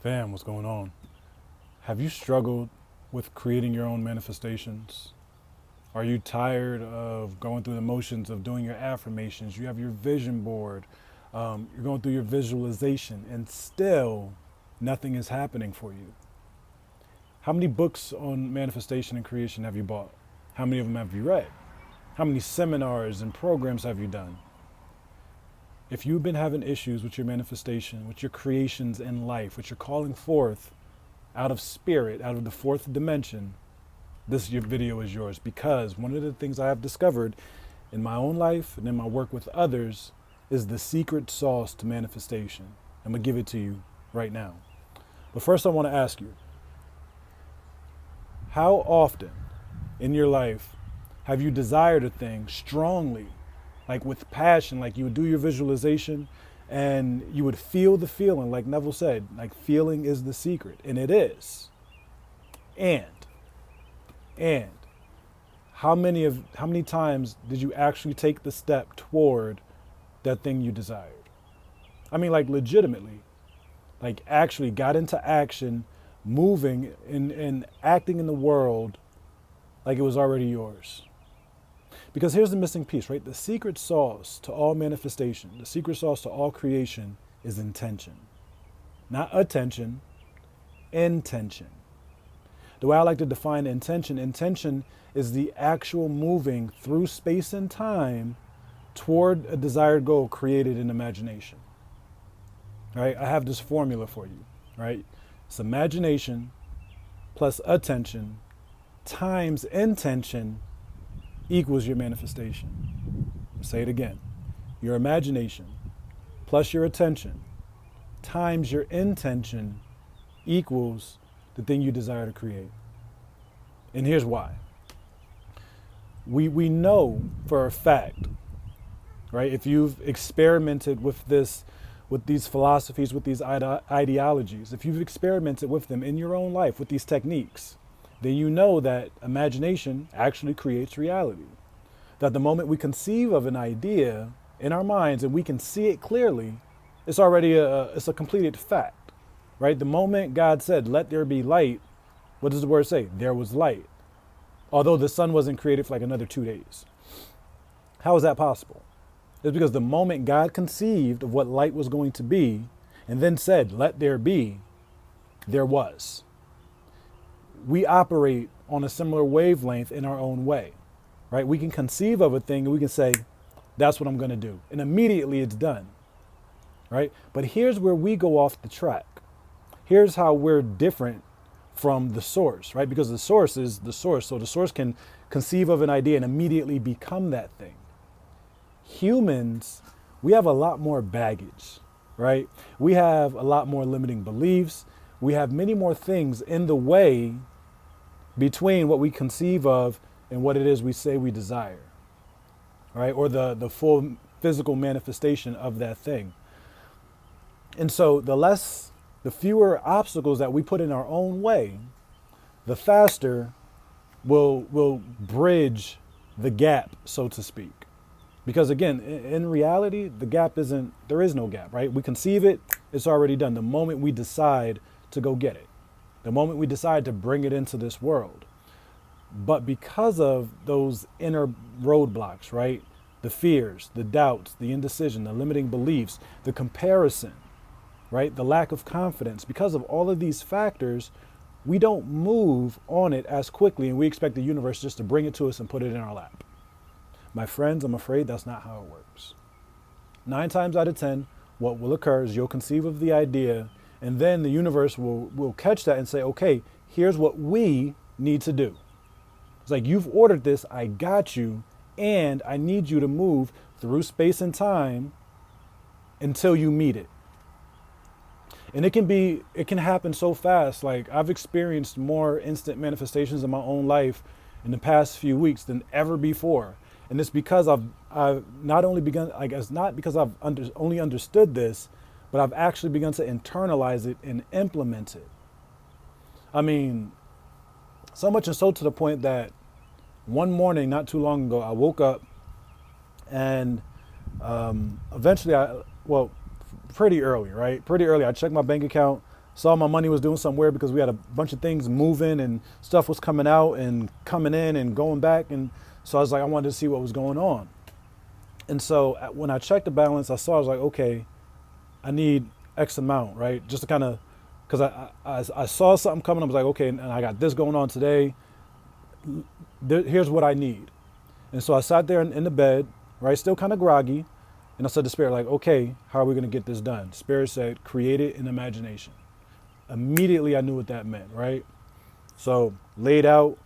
Fam, what's going on? Have you struggled with creating your own manifestations? Are you tired of going through the motions of doing your affirmations? You have your vision board, you're going through your visualization, and still nothing is happening for you. How many books on manifestation and creation have you bought? How many of them have you read? How many seminars and programs have you done? If you've been having issues with your manifestation, with your creations in life, with your calling forth out of spirit, out of the fourth dimension, this your video is yours, because one of the things I have discovered in my own life and in my work with others is the secret sauce to manifestation. I'm gonna give it to you right now. But first I want to ask you, how often in your life have you desired a thing strongly, like with passion, like you would do your visualization and you would feel the feeling, like Neville said, like feeling is the secret, and it is. And and how many times did you actually take the step toward that thing you desired? I mean, like legitimately, like actually got into action, moving and acting in the world like it was already yours. Because here's the missing piece, right? The secret sauce to all manifestation, the secret sauce to all creation is intention. Not attention, intention. The way I like to define intention is the actual moving through space and time toward a desired goal created in imagination. Right? I have this formula for you, right? It's imagination plus attention times intention equals your manifestation. I'll say it again. Your imagination plus your attention times your intention equals the thing you desire to create. And here's why. We know for a fact, right? If you've experimented with this, with these philosophies, with these ideologies, if you've experimented with them in your own life, with these techniques, then you know that imagination actually creates reality. That the moment we conceive of an idea in our minds and we can see it clearly, it's already it's a completed fact, right? The moment God said, "Let there be light," what does the word say? There was light. Although the sun wasn't created for like another 2 days. How is that possible? It's because the moment God conceived of what light was going to be and then said, "Let there be," there was. We operate on a similar wavelength in our own way, right? We can conceive of a thing and we can say, "That's what I'm going to do." And immediately it's done, right? But here's where we go off the track. Here's how we're different from the source, right? Because the source is the source. So the source can conceive of an idea and immediately become that thing. Humans, we have a lot more baggage, right? We have a lot more limiting beliefs. We have many more things in the way between what we conceive of and what it is we say we desire, right? Or the full physical manifestation of that thing. And so the fewer obstacles that we put in our own way, the faster we'll bridge the gap, so to speak. Because again, in reality, there is no gap, right? We conceive it, it's already done. The moment we decide to go get it, the moment we decide to bring it into this world. But because of those inner roadblocks, right? The fears, the doubts, the indecision, the limiting beliefs, the comparison, right? The lack of confidence. Because of all of these factors, we don't move on it as quickly, and we expect the universe just to bring it to us and put it in our lap. My friends, I'm afraid that's not how it works. 9 times out of 10, what will occur is you'll conceive of the idea, and then the universe will catch that and say, "Okay, here's what we need to do." It's like, "You've ordered this, I got you, and I need you to move through space and time until you meet it." And it can happen so fast. Like, I've experienced more instant manifestations in my own life in the past few weeks than ever before. And it's because I've not only begun, I guess not because I've only understood this, but I've actually begun to internalize it and implement it. I mean, so much and so to the point that one morning, not too long ago, I woke up and eventually pretty early, right? Pretty early, I checked my bank account, saw my money was doing something weird because we had a bunch of things moving and stuff was coming out and coming in and going back. And so I was like, I wanted to see what was going on. And so when I checked the balance, I saw, I was like, okay, I need X amount, right? Just to kind of, because I saw something coming. I was like, okay, and I got this going on today. Here's what I need. And so I sat there in the bed, right, still kind of groggy. And I said to Spirit, like, okay, how are we going to get this done? Spirit said, create it in imagination. Immediately I knew what that meant, right? So laid out,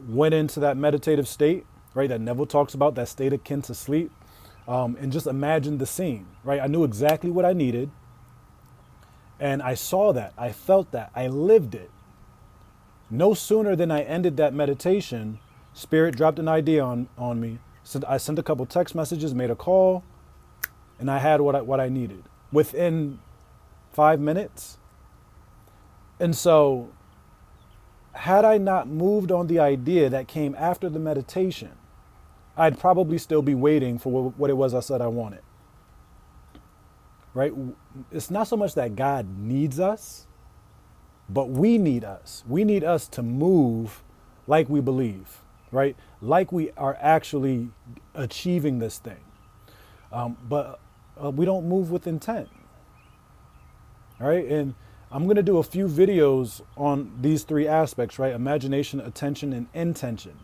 went into that meditative state, right, that Neville talks about, that state akin to sleep, and just imagined the scene, right? I knew exactly what I needed. And I saw that, I felt that, I lived it. No sooner than I ended that meditation, Spirit dropped an idea on me. So I sent a couple text messages, made a call, and I had what I needed within 5 minutes. And so had I not moved on the idea that came after the meditation, I'd probably still be waiting for what it was I said I wanted. Right? It's not so much that God needs us, but we need us. We need us to move like we believe, right? Like we are actually achieving this thing. But we don't move with intent, right? And I'm going to do a few videos on these three aspects, right? Imagination, attention, and intention.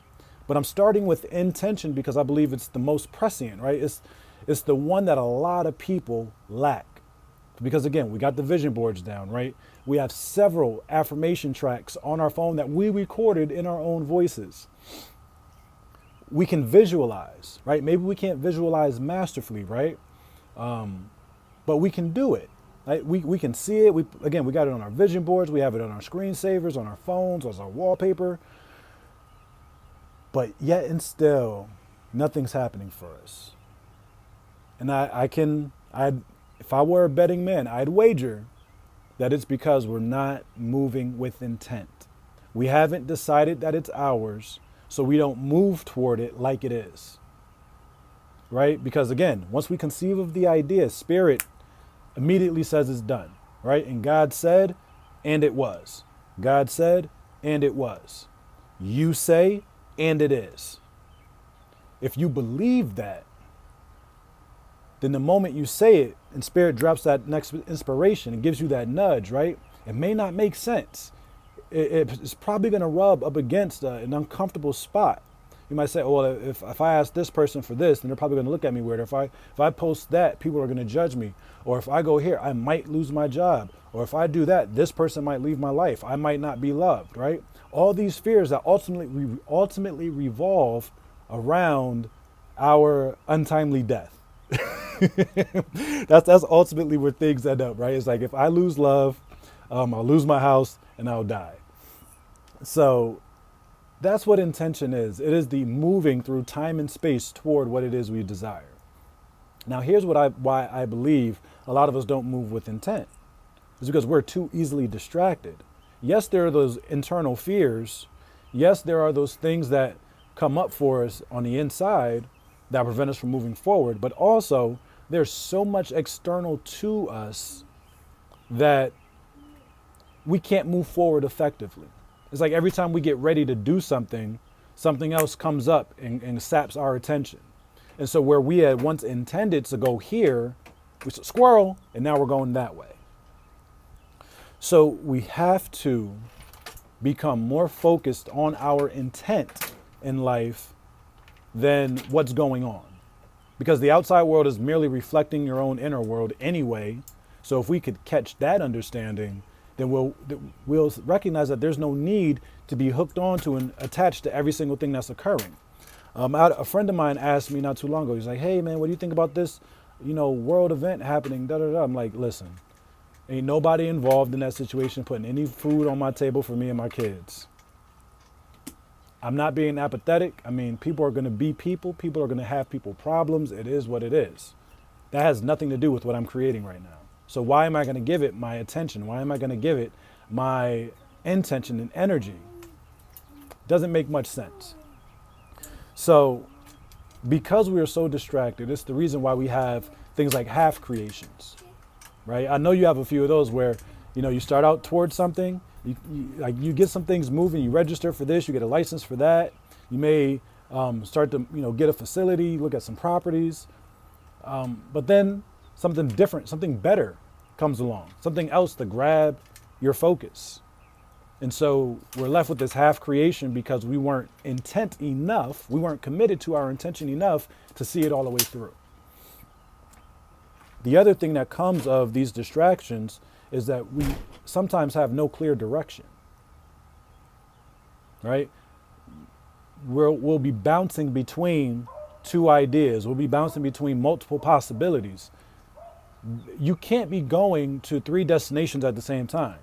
But I'm starting with intention because I believe it's the most prescient, right? It's the one that a lot of people lack. Because again, we got the vision boards down, right? We have several affirmation tracks on our phone that we recorded in our own voices. We can visualize, right? Maybe we can't visualize masterfully, right? But we can do it. Right? We can see it. We got it on our vision boards. We have it on our screensavers, on our phones, as our wallpaper. But yet and still, nothing's happening for us. And if I were a betting man, I'd wager that it's because we're not moving with intent. We haven't decided that it's ours, so we don't move toward it like it is. Right? Because again, once we conceive of the idea, Spirit immediately says it's done. Right? And God said, and it was. God said, and it was. You say, and it is. If you believe that, then the moment you say it and Spirit drops that next inspiration and gives you that nudge, right? It may not make sense. It's probably going to rub up against an uncomfortable spot. You might say, oh, well, if I ask this person for this, then they're probably going to look at me weird. If I post that, people are going to judge me. Or if I go here, I might lose my job. Or if I do that, this person might leave my life. I might not be loved, right? All these fears that ultimately revolve around our untimely death. That's ultimately where things end up, right? It's like if I lose love, I'll lose my house and I'll die. So that's what intention is. It is the moving through time and space toward what it is we desire. Now, here's why I believe a lot of us don't move with intent. It's because we're too easily distracted. Yes, there are those internal fears. Yes, there are those things that come up for us on the inside that prevent us from moving forward. But also, there's so much external to us that we can't move forward effectively. It's like every time we get ready to do something, something else comes up and saps our attention. And so where we had once intended to go here, we said squirrel, and now we're going that way. So we have to become more focused on our intent in life than what's going on. Because the outside world is merely reflecting your own inner world anyway. So if we could catch that understanding, then we'll recognize that there's no need to be hooked on to and attached to every single thing that's occurring. A friend of mine asked me not too long ago, he's like, hey man, what do you think about this, world event happening, da da da. I'm like, listen, ain't nobody involved in that situation putting any food on my table for me and my kids. I'm not being apathetic. I mean, people are going to be people. People are going to have people problems. It is what it is. That has nothing to do with what I'm creating right now. So why am I going to give it my attention? Why am I going to give it my intention and energy? Doesn't make much sense. So because we are so distracted, it's the reason why we have things like half creations, right? I know you have a few of those where You start out towards something, like you get some things moving, you register for this, you get a license for that. You may start to, get a facility, look at some properties. But then something different, something better comes along, something else to grab your focus. And so we're left with this half creation because we weren't intent enough, we weren't committed to our intention enough to see it all the way through. The other thing that comes of these distractions is that we sometimes have no clear direction, right? We'll be bouncing between two ideas. We'll be bouncing between multiple possibilities. You can't be going to 3 destinations at the same time,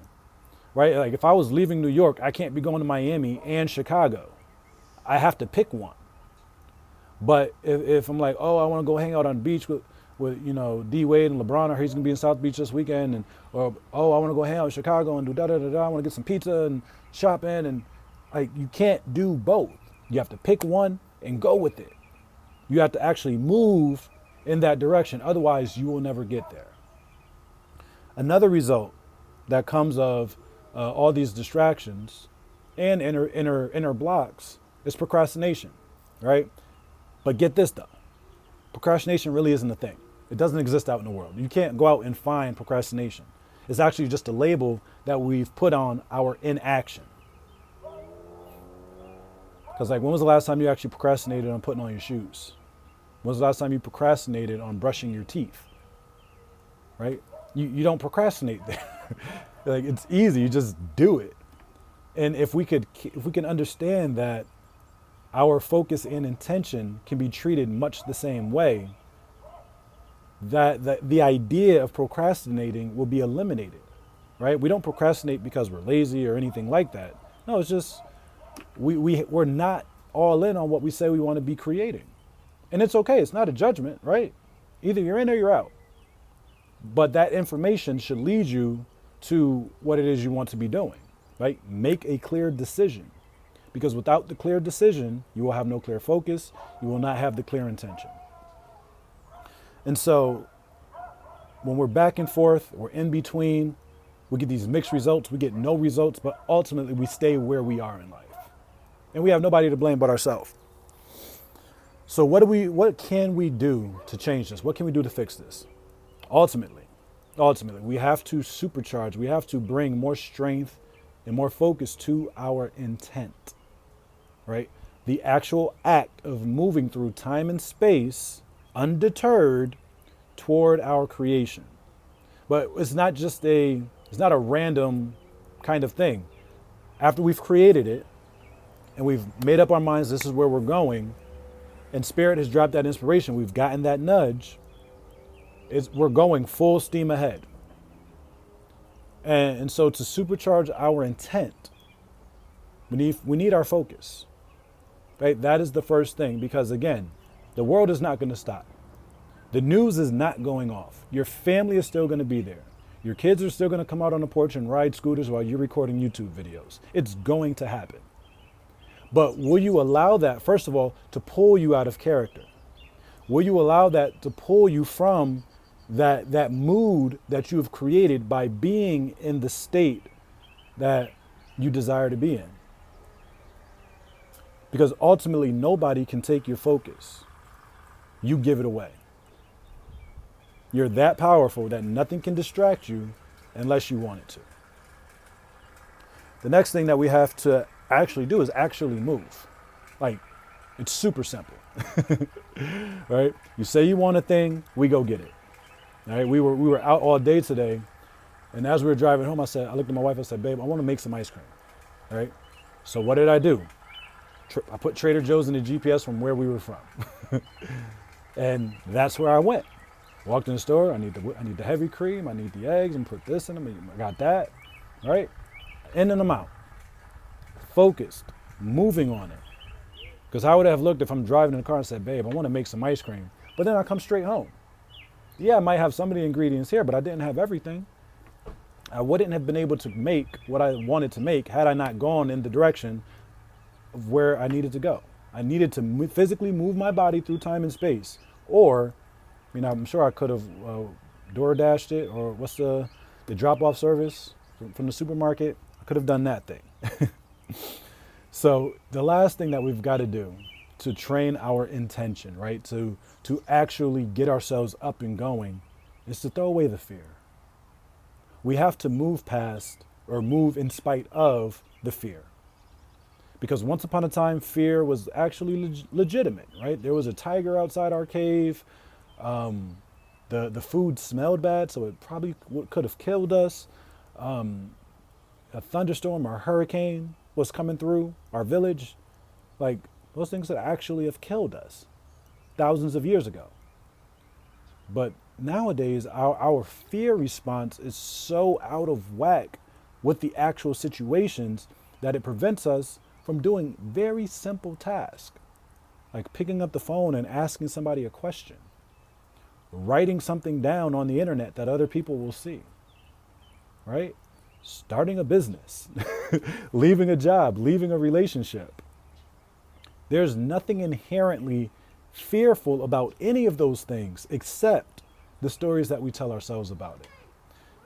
right? Like if I was leaving New York, I can't be going to Miami and Chicago. I have to pick one. But if I'm like, oh, I want to go hang out on the beach with D Wade and LeBron, or he's gonna be in South Beach this weekend, or oh, I want to go hang out in Chicago and do da da da da. I want to get some pizza and shopping, and like you can't do both. You have to pick one and go with it. You have to actually move in that direction. Otherwise, you will never get there. Another result that comes of all these distractions and inner blocks is procrastination, right? But get this though, procrastination really isn't a thing. It doesn't exist out in the world. You can't go out and find procrastination. It's actually just a label that we've put on our inaction. Because like, when was the last time you actually procrastinated on putting on your shoes? When was the last time you procrastinated on brushing your teeth? Right? You don't procrastinate there. Like, it's easy, you just do it. And if we can understand that our focus and intention can be treated much the same way, that the idea of procrastinating will be eliminated, right? We don't procrastinate because we're lazy or anything like that. No, it's just we're not all in on what we say we want to be creating. And it's okay, it's not a judgment, right? Either you're in or you're out. But that information should lead you to what it is you want to be doing, right? Make a clear decision. Because without the clear decision, you will have no clear focus. You will not have the clear intention. And so when we're back and forth, we're in between, we get these mixed results, we get no results, but ultimately we stay where we are in life. And we have nobody to blame but ourselves. So what can we do to change this? What can we do to fix this? Ultimately, we have to supercharge, we have to bring more strength and more focus to our intent, right? The actual act of moving through time and space undeterred toward our creation. But it's not a random kind of thing. After we've created it and we've made up our minds, this is where we're going, and Spirit has dropped that inspiration, we've gotten that nudge, we're going full steam ahead. And so to supercharge our intent, we need our focus, right? That is the first thing, because again, the world is not going to stop. The news is not going off. Your family is still going to be there. Your kids are still going to come out on the porch and ride scooters while you're recording YouTube videos. It's going to happen. But will you allow that, first of all, to pull you out of character? Will you allow that to pull you from that mood that you have created by being in the state that you desire to be in? Because ultimately, nobody can take your focus. You give it away. You're that powerful that nothing can distract you unless you want it to. The next thing that we have to actually do is actually move. Like, it's super simple, right? You say you want a thing, we go get it. All right, we were out all day today, and as we were driving home, I looked at my wife, I said, babe, I want to make some ice cream, right? So what did I do? I put Trader Joe's in the GPS from where we were from. And that's where I went. Walked in the store, I need the heavy cream, I need the eggs, and put this in them, I got that, right? In and them out. Focused, moving on it. Because how would I have looked if I'm driving in the car and said, babe, I want to make some ice cream, but then I come straight home. Yeah, I might have some of the ingredients here, but I didn't have everything. I wouldn't have been able to make what I wanted to make had I not gone in the direction of where I needed to go. I needed to physically move my body through time and space. Or, I'm sure I could have door dashed it, or what's the drop-off service? from the supermarket, I could have done that thing. So the last thing that we've got to do to train our intention, right? To actually get ourselves up and going is to throw away the fear. We have to move past or move in spite of the fear. Because once upon a time, fear was actually legitimate, right? There was a tiger outside our cave. The food smelled bad, so it probably could have killed us. A thunderstorm or a hurricane was coming through our village. Like, those things that actually have killed us thousands of years ago. But nowadays, our fear response is so out of whack with the actual situations that it prevents us from doing very simple tasks, like picking up the phone and asking somebody a question, writing something down on the internet that other people will see, right? Starting a business, leaving a job, leaving a relationship. There's nothing inherently fearful about any of those things except the stories that we tell ourselves about it.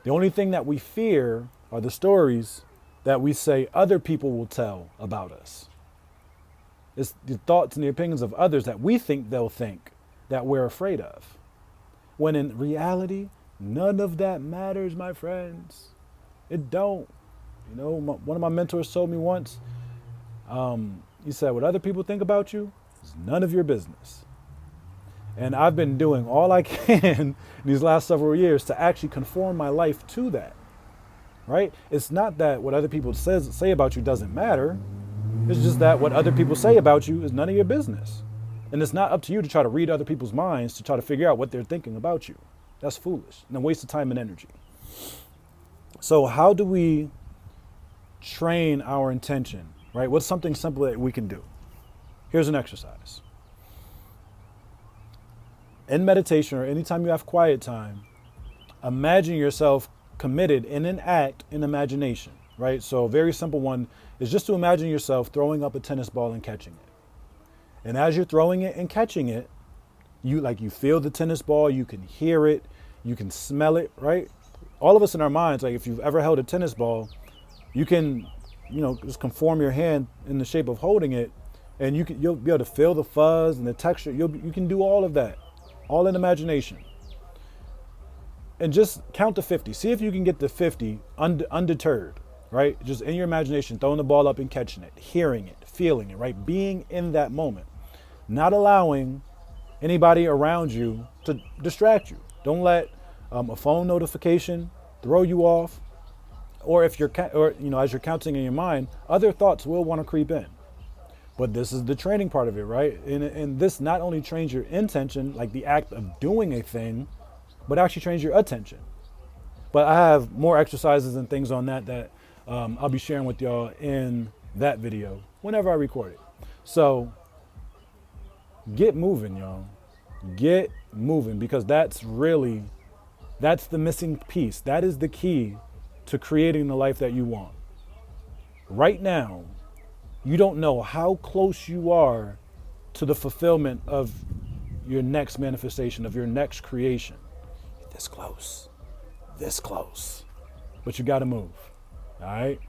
The only thing that we fear are the stories that we say other people will tell about us. It's the thoughts and the opinions of others that we think they'll think that we're afraid of. When in reality, none of that matters, my friends. It don't. You know, one of my mentors told me once, he said, what other people think about you is none of your business. And I've been doing all I can these last several years to actually conform my life to that, right? It's not that what other people say about you doesn't matter. It's just that what other people say about you is none of your business. And it's not up to you to try to read other people's minds to try to figure out what they're thinking about you. That's foolish and a waste of time and energy. So how do we train our intention, right? What's something simple that we can do? Here's an exercise. In meditation or anytime you have quiet time, imagine yourself committed in an act in imagination, right? So a very simple one is just to imagine yourself throwing up a tennis ball and catching it. And as you're throwing it and catching it, you feel the tennis ball, you can hear it, you can smell it, right? All of us in our minds, like if you've ever held a tennis ball, you can, just conform your hand in the shape of holding it, and you'll be able to feel the fuzz and the texture. You can do all of that, all in imagination. And just count to 50. See if you can get to 50 undeterred, right? Just in your imagination, throwing the ball up and catching it, hearing it, feeling it, right? Being in that moment, not allowing anybody around you to distract you. Don't let a phone notification throw you off, or as you're counting in your mind, other thoughts will want to creep in. But this is the training part of it, right? And this not only trains your intention, like the act of doing a thing, but actually trains your attention. But I have more exercises and things on that I'll be sharing with y'all in that video whenever I record it. So get moving, y'all. Get moving, because that's the missing piece. That is the key to creating the life that you want. Right now, you don't know how close you are to the fulfillment of your next manifestation, of your next creation. This close, but you got to move. All right.